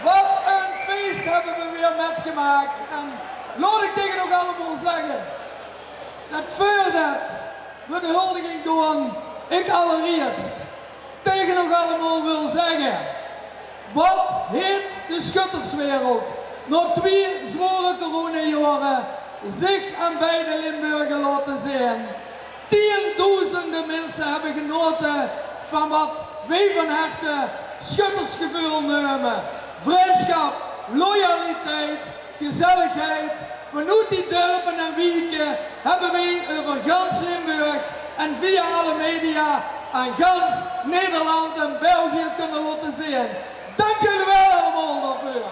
Wat een feest hebben we weer metgemaakt. En laat ik tegen nog allemaal zeggen, het feit dat we de huldiging doen, ik allereerst tegen nog allemaal wil zeggen, wat heeft de schutterswereld na 2 zware coronajaren zich en bij de Limburger laten zien. Tienduizenden mensen hebben genoten van wat wij van harte schuttersgevoel nemen. Vriendschap, loyaliteit, gezelligheid. Vanuit die dorpen en wieken hebben wij over gans Limburg en via alle media aan gans Nederland en België kunnen laten zien. Dank jullie wel allemaal daarvoor.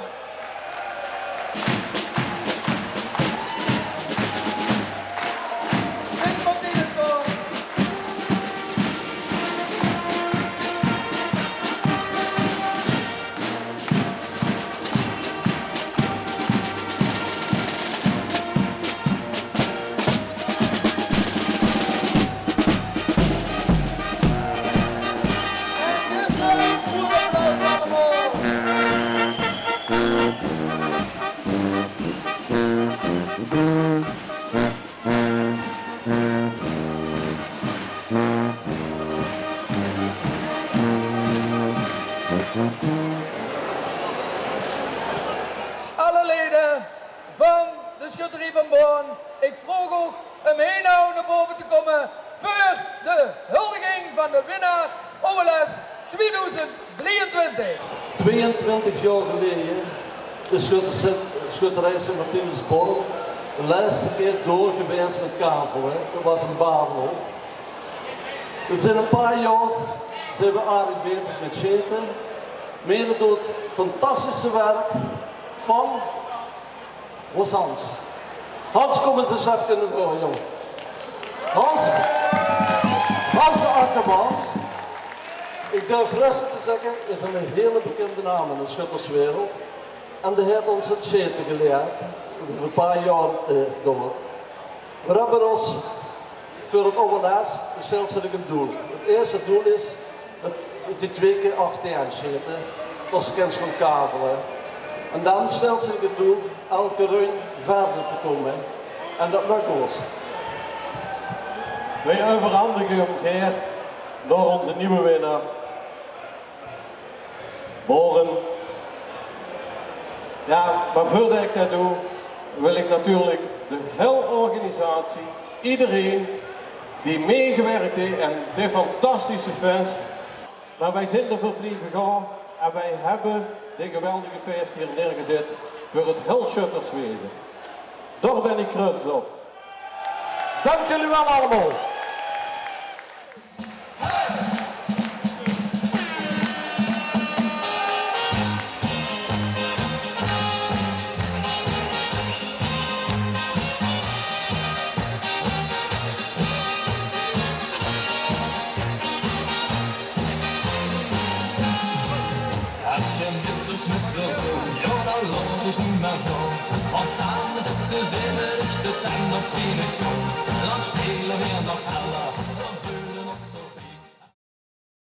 Alle leden van de schutterie van Born, ik vroeg ook om heen nou naar boven te komen voor de huldiging van de winnaar OLS 2023. 22 jaar geleden, de schutterij Sint Martinus Born, de laatste keer door geweest met Kavel. Dat was een Babel. We zijn een paar jaar zijn we aardig bezig met schieten. Mede door het fantastische werk van was Hans. Hans, kom eens de chef kunnen voor, jong. Hans Akkermans. Ik durf rustig te zeggen, is een hele bekende naam in de schutterswereld. En die heeft ons het schieten geleerd, voor een paar jaar door. We hebben ons voor het OLS gesteld een doel. Het eerste doel is die 2 keer 18 schieten, als je kent van kavelen. En dan stelt zich het doel elke run verder te komen. En dat lukt ons. Wij overhandigen Geert door onze nieuwe winnaar, Boren. Ja, maar voordat ik dat doe, wil ik natuurlijk de hele organisatie, iedereen die meegewerkt heeft en dit fantastische feest. Maar wij zijn er verbleven gaan en wij hebben dit geweldige feest hier neergezet voor het heel schutterswezen. Daar ben ik trots op. Dank jullie wel allemaal. Ja, dan laat ik niet meer gaan, want samen zitten we de tijd op zijn kant. Dan spelen we nog alle